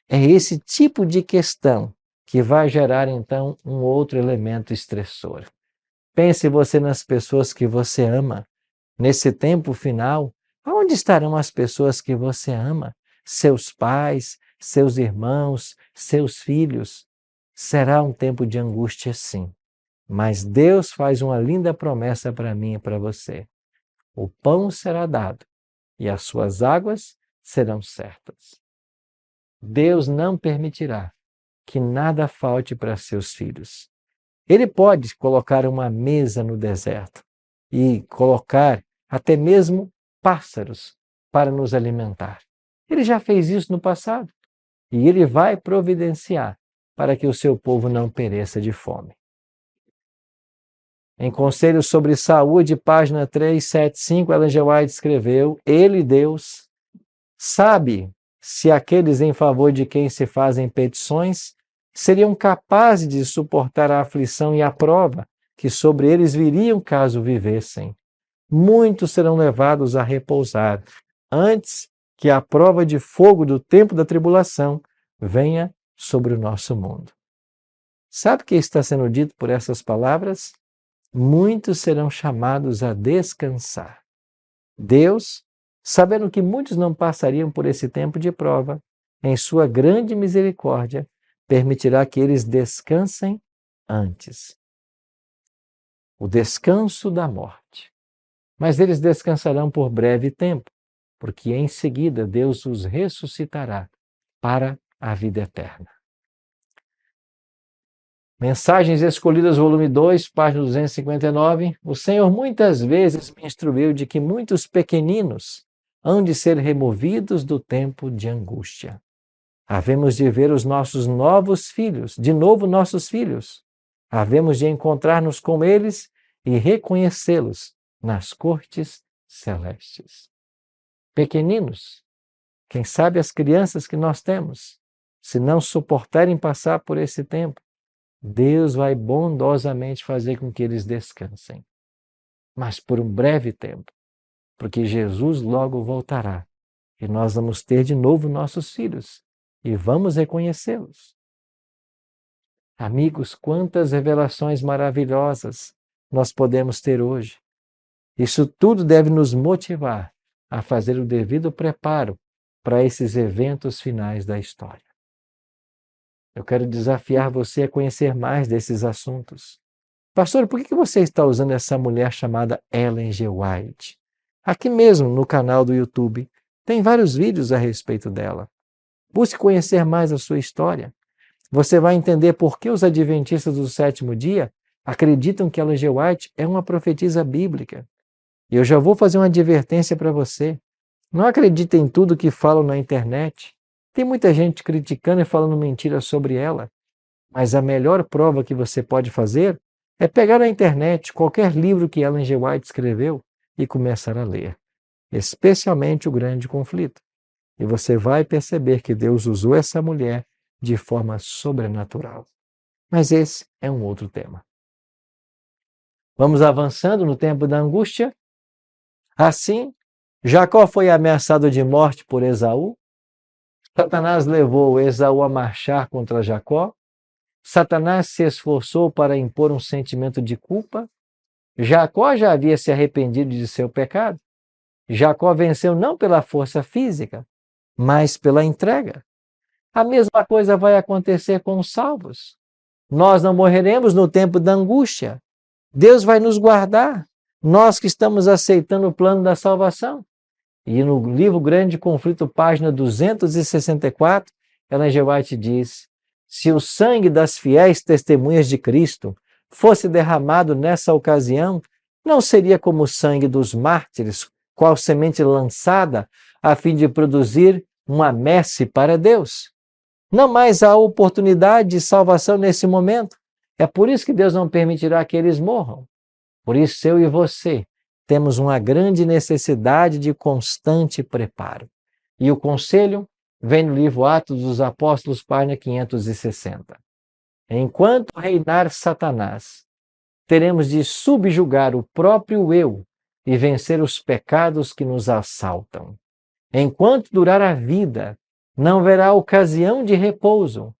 É esse tipo de questão que vai gerar, então, um outro elemento estressor. Pense você nas pessoas que você ama. Nesse tempo final, aonde estarão as pessoas que você ama? Seus pais, seus irmãos, seus filhos? Será um tempo de angústia, sim. Mas Deus faz uma linda promessa para mim e para você. O pão será dado e as suas águas serão certas. Deus não permitirá que nada falte para seus filhos. Ele pode colocar uma mesa no deserto e colocar até mesmo pássaros para nos alimentar. Ele já fez isso no passado e ele vai providenciar para que o seu povo não pereça de fome. Em Conselhos sobre Saúde, página 375, Ellen G. White escreveu: Ele, Deus, sabe se aqueles em favor de quem se fazem petições seriam capazes de suportar a aflição e a prova que sobre eles viriam caso vivessem. Muitos serão levados a repousar antes que a prova de fogo do tempo da tribulação venha sobre o nosso mundo. Sabe o que está sendo dito por essas palavras? Muitos serão chamados a descansar. Deus, sabendo que muitos não passariam por esse tempo de prova, em sua grande misericórdia, permitirá que eles descansem antes. O descanso da morte. Mas eles descansarão por breve tempo, porque em seguida Deus os ressuscitará para a vida eterna. Mensagens Escolhidas, volume 2, página 259. O Senhor muitas vezes me instruiu de que muitos pequeninos hão de ser removidos do tempo de angústia. Havemos de ver os nossos novos filhos, de novo nossos filhos. Havemos de encontrar-nos com eles e reconhecê-los nas cortes celestes. Pequeninos, quem sabe as crianças que nós temos, se não suportarem passar por esse tempo, Deus vai bondosamente fazer com que eles descansem. Mas por um breve tempo, porque Jesus logo voltará e nós vamos ter de novo nossos filhos e vamos reconhecê-los. Amigos, quantas revelações maravilhosas nós podemos ter hoje. Isso tudo deve nos motivar a fazer o devido preparo para esses eventos finais da história. Eu quero desafiar você a conhecer mais desses assuntos. Pastor, por que você está usando essa mulher chamada Ellen G. White? Aqui mesmo no canal do YouTube tem vários vídeos a respeito dela. Busque conhecer mais a sua história. Você vai entender por que os adventistas do sétimo dia acreditam que Ellen G. White é uma profetisa bíblica. E eu já vou fazer uma advertência para você. Não acredite em tudo que falam na internet. Tem muita gente criticando e falando mentira sobre ela. Mas a melhor prova que você pode fazer é pegar na internet qualquer livro que Ellen G. White escreveu e começar a ler. Especialmente o Grande Conflito. E você vai perceber que Deus usou essa mulher de forma sobrenatural. Mas esse é um outro tema. Vamos avançando no tempo da angústia. Assim, Jacó foi ameaçado de morte por Esaú. Satanás levou Esaú a marchar contra Jacó. Satanás se esforçou para impor um sentimento de culpa. Jacó já havia se arrependido de seu pecado. Jacó venceu não pela força física, mas pela entrega. A mesma coisa vai acontecer com os salvos. Nós não morreremos no tempo da angústia. Deus vai nos guardar. Nós que estamos aceitando o plano da salvação. E no livro Grande Conflito, página 264, Ellen G. White diz: se o sangue das fiéis testemunhas de Cristo fosse derramado nessa ocasião, não seria como o sangue dos mártires, qual semente lançada a fim de produzir uma messe para Deus. Não mais há oportunidade de salvação nesse momento. É por isso que Deus não permitirá que eles morram. Por isso, eu e você temos uma grande necessidade de constante preparo. E o conselho vem no livro Atos dos Apóstolos, página 560. Enquanto reinar Satanás, teremos de subjugar o próprio eu e vencer os pecados que nos assaltam. Enquanto durar a vida, não haverá ocasião de repouso,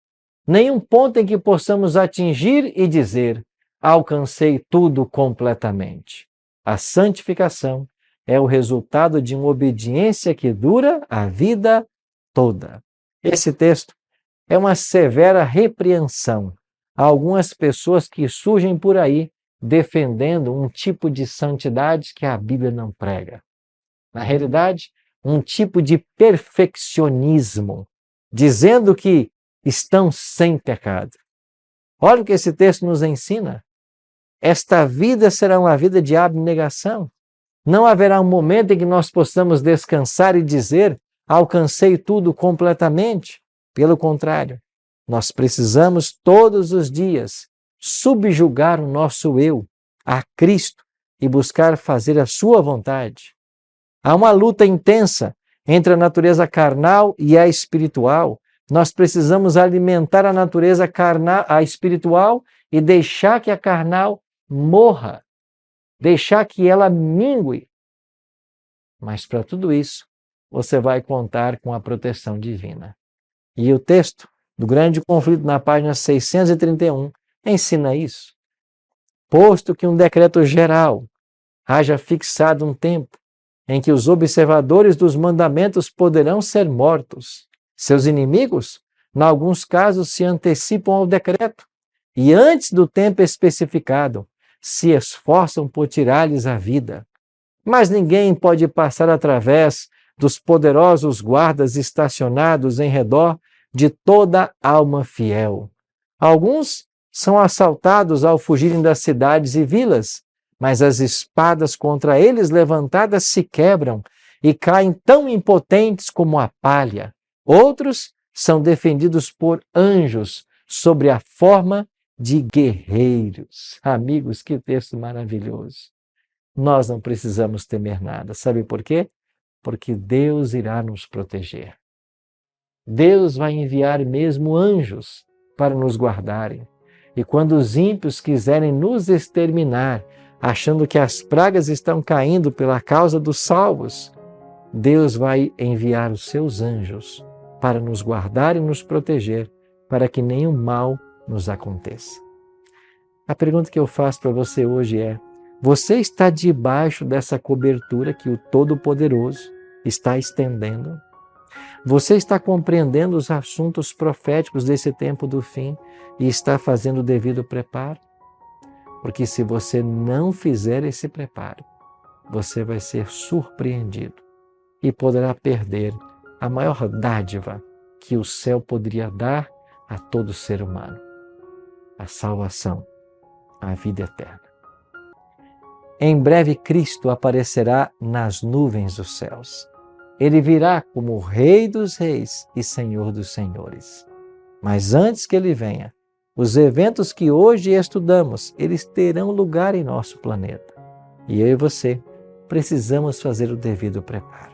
nenhum ponto em que possamos atingir e dizer: alcancei tudo completamente. A santificação é o resultado de uma obediência que dura a vida toda. Esse texto é uma severa repreensão a algumas pessoas que surgem por aí defendendo um tipo de santidade que a Bíblia não prega. Na realidade, um tipo de perfeccionismo, dizendo que estão sem pecado. Olha o que esse texto nos ensina. Esta vida será uma vida de abnegação. Não haverá um momento em que nós possamos descansar e dizer: alcancei tudo completamente. Pelo contrário, nós precisamos todos os dias subjugar o nosso eu a Cristo e buscar fazer a sua vontade. Há uma luta intensa entre a natureza carnal e a espiritual. Nós precisamos alimentar a natureza carnal, a espiritual, e deixar que a carnal morra, deixar que ela mingue. Mas para tudo isso, você vai contar com a proteção divina. E o texto do Grande Conflito, na página 631, ensina isso. Posto que um decreto geral haja fixado um tempo em que os observadores dos mandamentos poderão ser mortos, seus inimigos, em alguns casos, se antecipam ao decreto e, antes do tempo especificado, se esforçam por tirar-lhes a vida. Mas ninguém pode passar através dos poderosos guardas estacionados em redor de toda alma fiel. Alguns são assaltados ao fugirem das cidades e vilas, mas as espadas contra eles levantadas se quebram e caem tão impotentes como a palha. Outros são defendidos por anjos sobre a forma de guerreiros. Amigos, que texto maravilhoso. Nós não precisamos temer nada. Sabe por quê? Porque Deus irá nos proteger. Deus vai enviar mesmo anjos para nos guardarem. E quando os ímpios quiserem nos exterminar, achando que as pragas estão caindo pela causa dos salvos, Deus vai enviar os seus anjos para nos guardar e nos proteger, para que nenhum mal nos aconteça. A pergunta que eu faço para você hoje é: você está debaixo dessa cobertura que o Todo-Poderoso está estendendo? Você está compreendendo os assuntos proféticos desse tempo do fim e está fazendo o devido preparo? Porque se você não fizer esse preparo, você vai ser surpreendido e poderá perder a maior dádiva que o céu poderia dar a todo ser humano: a salvação, a vida eterna. Em breve Cristo aparecerá nas nuvens dos céus. Ele virá como o Rei dos Reis e Senhor dos Senhores. Mas antes que ele venha, os eventos que hoje estudamos, eles terão lugar em nosso planeta. E eu e você precisamos fazer o devido preparo.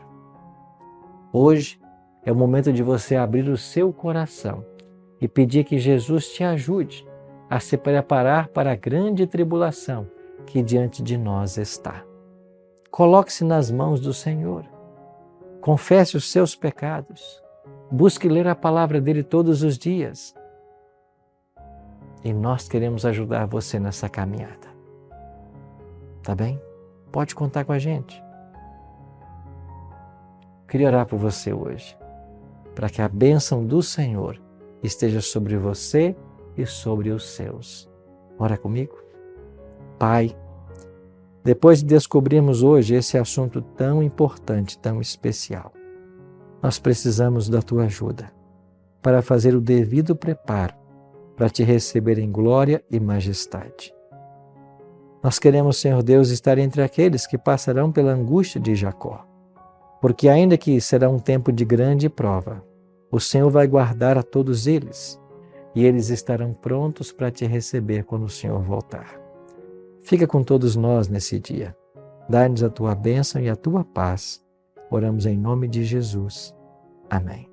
Hoje é o momento de você abrir o seu coração e pedir que Jesus te ajude a se preparar para a grande tribulação que diante de nós está. Coloque-se nas mãos do Senhor. Confesse os seus pecados. Busque ler a palavra dele todos os dias. E nós queremos ajudar você nessa caminhada. Tá bem? Pode contar com a gente. Queria orar por você hoje, para que a bênção do Senhor esteja sobre você e sobre os seus. Ora comigo. Pai, Depois de descobrirmos hoje esse assunto tão importante, tão especial, nós precisamos da tua ajuda para fazer o devido preparo para te receber em glória e majestade. Nós queremos, Senhor Deus, estar entre aqueles que passarão pela angústia de Jacó, porque ainda que será um tempo de grande prova, o Senhor vai guardar a todos eles e eles estarão prontos para te receber quando o Senhor voltar. Fica com todos nós nesse dia. Dá-nos a tua bênção e a tua paz. Oramos em nome de Jesus. Amém.